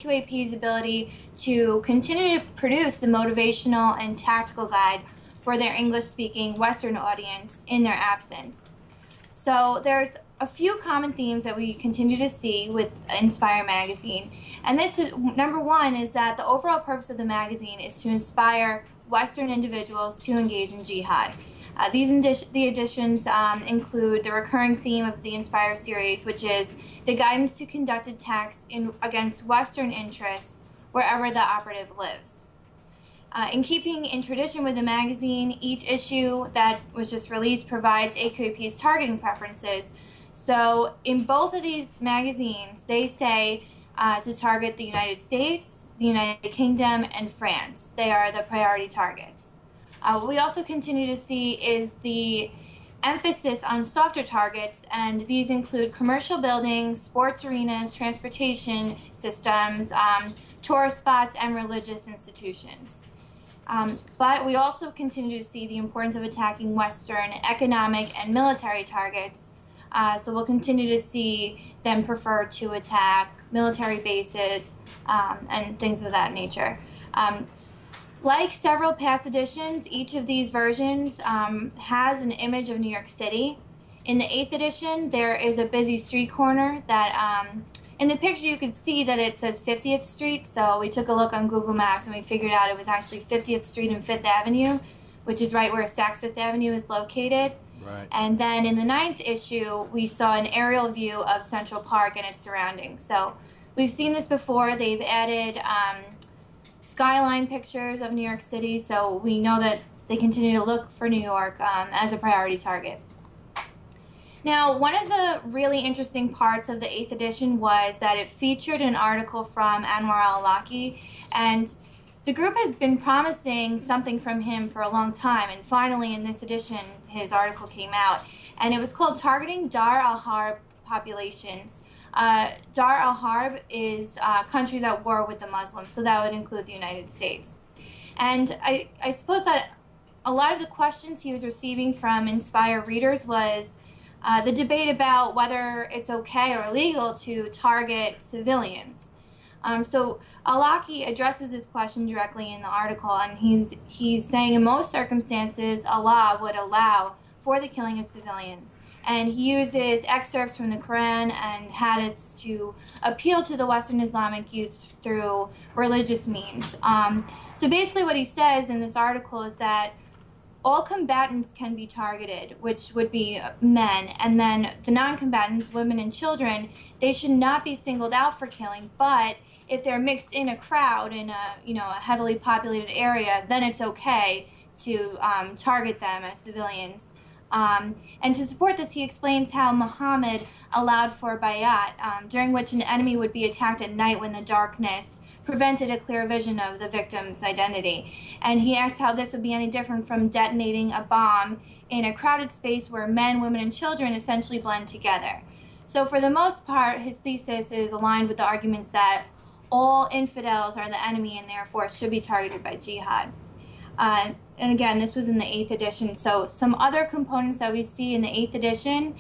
AQAP's ability to continue to produce the motivational and tactical guide for their English-speaking Western audience in their absence. So there's a few common themes that we continue to see with Inspire magazine. And this is, number one, is that the overall purpose of the magazine is to inspire Western individuals to engage in jihad. The editions include the recurring theme of the Inspire series, which is the guidance to conduct attacks against Western interests wherever the operative lives. In keeping in tradition with the magazine, each issue that was just released provides AQAP's targeting preferences. So in both of these magazines, they say to target the United States, the United Kingdom, and France. They are the priority targets. What we also continue to see is the emphasis on softer targets, and these include commercial buildings, sports arenas, transportation systems, tourist spots, and religious institutions. But we also continue to see the importance of attacking Western economic and military targets. So we'll continue to see them prefer to attack military bases and things of that nature. Like several past editions, each of these versions has an image of New York City. In the 8th edition, there is a busy street corner that in the picture you could see that it says 50th Street, so we took a look on Google Maps and we figured out it was actually 50th Street and 5th Avenue, which is right where Saks Fifth Avenue is located. Right. And then in the 9th issue, we saw an aerial view of Central Park and its surroundings. So we've seen this before. They've added skyline pictures of New York City, so we know that they continue to look for New York as a priority target. Now, one of the really interesting parts of the 8th edition was that it featured an article from Anwar al-Awlaki, and the group had been promising something from him for a long time, and finally in this edition his article came out, and it was called Targeting Dar al-Harb Populations. Dar al-Harb is countries at war with the Muslims, so that would include the United States. And I suppose that a lot of the questions he was receiving from Inspire readers was the debate about whether it's okay or legal to target civilians. So al-Awlaki addresses this question directly in the article, and he's saying in most circumstances Allah would allow for the killing of civilians. And he uses excerpts from the Quran and hadiths to appeal to the Western Islamic youth through religious means. So basically what he says in this article is that all combatants can be targeted, which would be men, and then the non-combatants, women and children, they should not be singled out for killing, but if they're mixed in a crowd in a heavily populated area, then it's okay to target them as civilians. And to support this, he explains how Muhammad allowed for bayat, during which an enemy would be attacked at night when the darkness prevented a clear vision of the victim's identity. And he asked how this would be any different from detonating a bomb in a crowded space where men, women, and children essentially blend together. So for the most part, his thesis is aligned with the arguments that all infidels are the enemy and therefore should be targeted by jihad. And again, this was in the 8th edition. So some other components that we see in the 8th edition,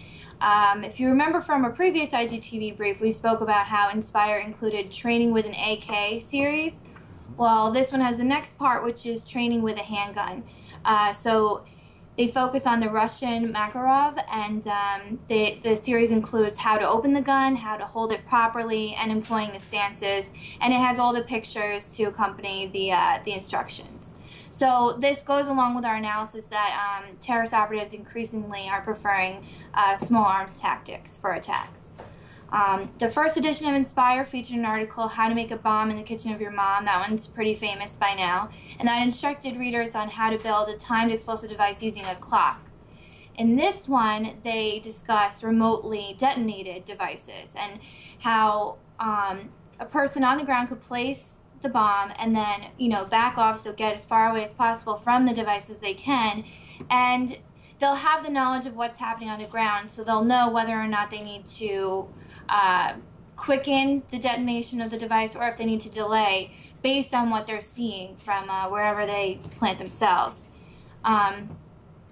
if you remember from a previous IGTV brief, we spoke about how Inspire included training with an AK series. Well, this one has the next part, which is training with a handgun. So they focus on the Russian Makarov, and the series includes how to open the gun, how to hold it properly, and employing the stances. And it has all the pictures to accompany the instructions. So this goes along with our analysis that terrorist operatives increasingly are preferring small arms tactics for attacks. The first edition of Inspire featured an article, How to Make a Bomb in the Kitchen of Your Mom. That one's pretty famous by now. And that instructed readers on how to build a timed explosive device using a clock. In this one, they discuss remotely detonated devices and how a person on the ground could place the bomb and then, back off, so get as far away as possible from the device as they can, and they'll have the knowledge of what's happening on the ground, so they'll know whether or not they need to quicken the detonation of the device or if they need to delay based on what they're seeing from wherever they plant themselves. And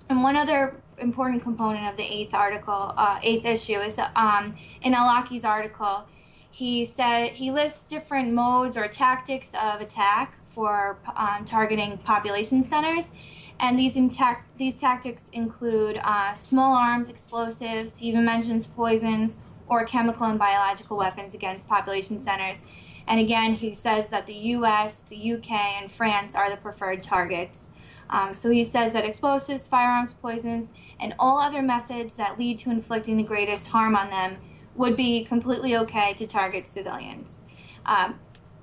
one other important component of the 8th issue is in al-Awlaki's article, He said he lists different modes or tactics of attack for targeting population centers, and these tactics include small arms, explosives. He even mentions poisons or chemical and biological weapons against population centers. And again, he says that the U.S., the U.K., and France are the preferred targets. So he says that explosives, firearms, poisons, and all other methods that lead to inflicting the greatest harm on them would be completely okay to target civilians.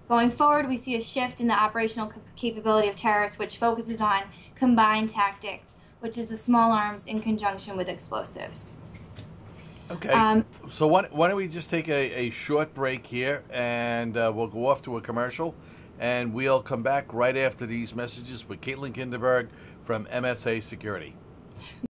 Going forward, we see a shift in the operational capability of terrorists, which focuses on combined tactics, which is the small arms in conjunction with explosives. Okay, so why don't we just take a short break here, and we'll go off to a commercial, and we'll come back right after these messages with Kaitlin Kinderbergh from MSA Security.